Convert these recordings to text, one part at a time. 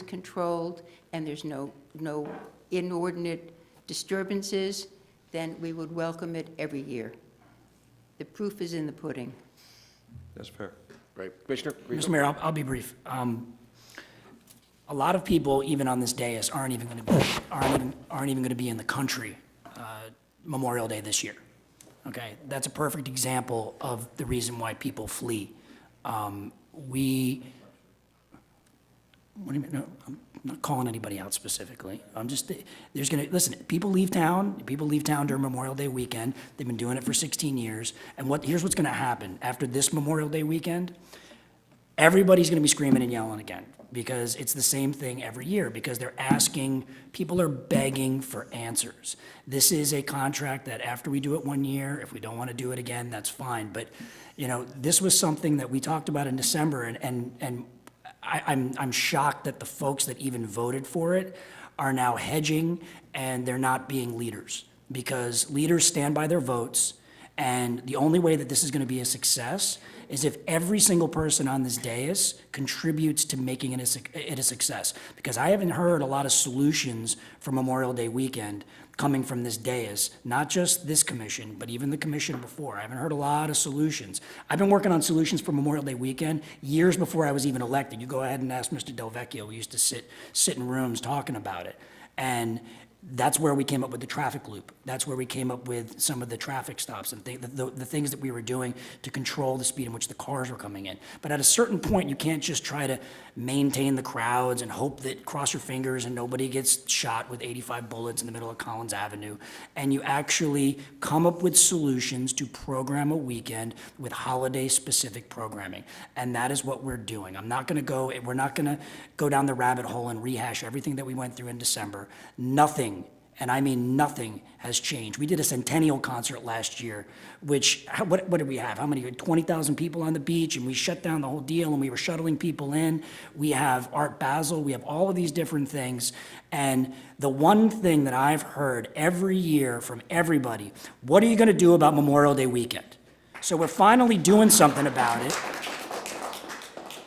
controlled and there's no inordinate disturbances, then we would welcome it every year. The proof is in the pudding. That's fair. Right. Commissioner? Mr. Mayor, I'll be brief. A lot of people, even on this dais, aren't even going to be in the country Memorial Day this year. Okay, that's a perfect example of the reason why people flee. What do you mean? No, I'm not calling anybody out specifically. I'm just, listen, people leave town during Memorial Day weekend. They've been doing it for 16 years. And here's what's gonna happen. After this Memorial Day weekend, everybody's gonna be screaming and yelling again, because it's the same thing every year, because people are begging for answers. This is a contract that after we do it 1 year, if we don't wanna do it again, that's fine. But, this was something that we talked about in December, and I'm shocked that the folks that even voted for it are now hedging and they're not being leaders, because leaders stand by their votes. And the only way that this is going to be a success is if every single person on this dais contributes to making it a success. Because I haven't heard a lot of solutions for Memorial Day weekend coming from this dais, not just this commission, but even the commission before. I haven't heard a lot of solutions. I've been working on solutions for Memorial Day weekend years before I was even elected. You go ahead and ask Mr. Del Vecchio. We used to sit in rooms talking about it. And that's where we came up with the traffic loop. That's where we came up with some of the traffic stops and the things that we were doing to control the speed in which the cars were coming in. But at a certain point, you can't just try to maintain the crowds and hope that, cross your fingers and nobody gets shot with 85 bullets in the middle of Collins Avenue. And you actually come up with solutions to program a weekend with holiday-specific programming. And that is what we're doing. We're not gonna go down the rabbit hole and rehash everything that we went through in December. Nothing, and I mean nothing, has changed. We did a centennial concert last year, which, what did we have? How many? 20,000 people on the beach, and we shut down the whole deal, and we were shuttling people in. We have Art Basel. We have all of these different things. And the one thing that I've heard every year from everybody, what are you going to do about Memorial Day weekend? So we're finally doing something about it.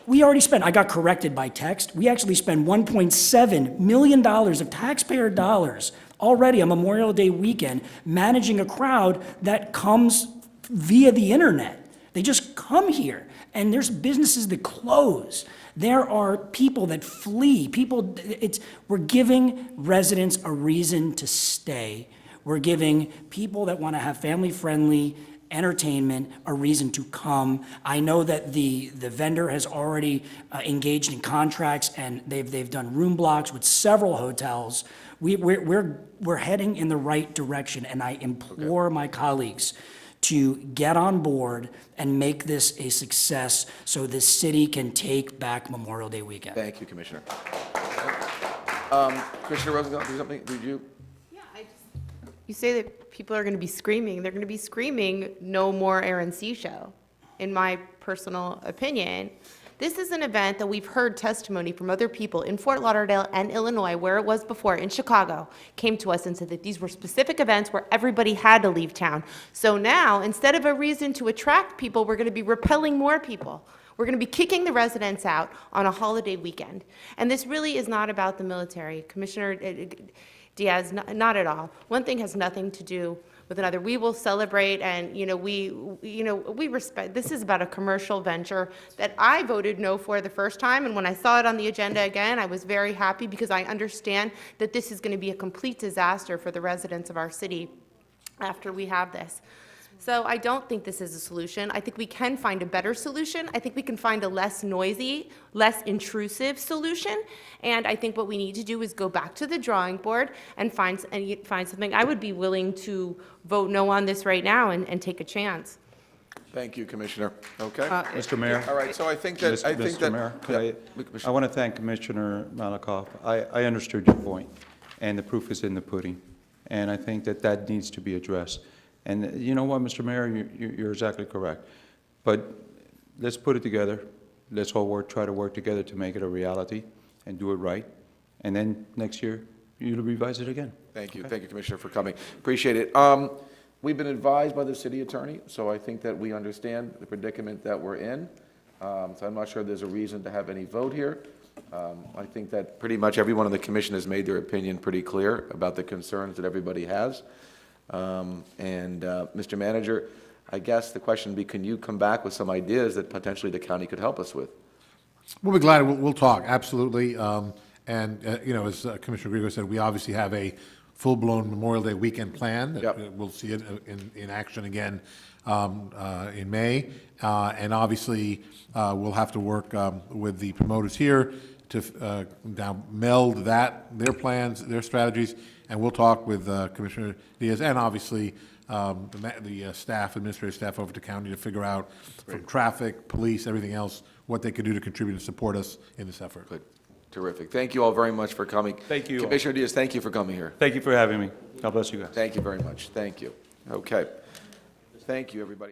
We already spent, I got corrected by text, we actually spent $1.7 million of taxpayer dollars already on Memorial Day weekend managing a crowd that comes via the internet. They just come here, and there's businesses that close. There are people that flee. We're giving residents a reason to stay. We're giving people that want to have family-friendly entertainment a reason to come. I know that the vendor has already engaged in contracts, and they've done room blocks with several hotels. We're heading in the right direction, and I implore my colleagues to get on board and make this a success so this city can take back Memorial Day weekend. Thank you, Commissioner. Commissioner Rosenthal, do something? Did you? You say that people are going to be screaming. They're going to be screaming, "No more RNC show," in my personal opinion. This is an event that we've heard testimony from other people in Fort Lauderdale and Illinois, where it was before, in Chicago, came to us and said that these were specific events where everybody had to leave town. So now, instead of a reason to attract people, we're going to be repelling more people. We're going to be kicking the residents out on a holiday weekend. And this really is not about the military. Commissioner Diaz, not at all. One thing has nothing to do with another. We will celebrate, and we respect. This is about a commercial venture that I voted no for the first time, and when I saw it on the agenda again, I was very happy, because I understand that this is going to be a complete disaster for the residents of our city after we have this. So I don't think this is a solution. I think we can find a better solution. I think we can find a less noisy, less intrusive solution. And I think what we need to do is go back to the drawing board and find something. I would be willing to vote no on this right now and take a chance. Thank you, Commissioner. Okay. Mr. Mayor? All right, so I think that... Mr. Mayor, Yeah. I want to thank Commissioner Malakoff. I understood your point, and the proof is in the pudding. And I think that needs to be addressed. And you know what, Mr. Mayor, you're exactly correct. But let's put it together. Let's all try to work together to make it a reality and do it right. And then next year, you'll revise it again. Thank you. Okay. Thank you, Commissioner, for coming. Appreciate it. We've been advised by the city attorney, so I think that we understand the predicament that we're in. So I'm not sure there's a reason to have any vote here. I think that pretty much everyone on the commission has made their opinion pretty clear about the concerns that everybody has. Mr. Manager, I guess the question would be, can you come back with some ideas that potentially the county could help us with? We'll be glad, we'll talk, absolutely. You know, as Commissioner Grego said, we obviously have a full-blown Memorial Day weekend plan. Yep. We'll see it in action again in May. And obviously, we'll have to work with the promoters here to now meld their plans, their strategies, and we'll talk with Commissioner Diaz and obviously the staff, administrative staff over at the county to figure out from traffic, police, everything else, what they could do to contribute and support us in this effort. Good. Terrific. Thank you all very much for coming. Thank you all. Commissioner Diaz, thank you for coming here. Thank you for having me. God bless you guys. Thank you very much. Thank you. Okay. Thank you, everybody.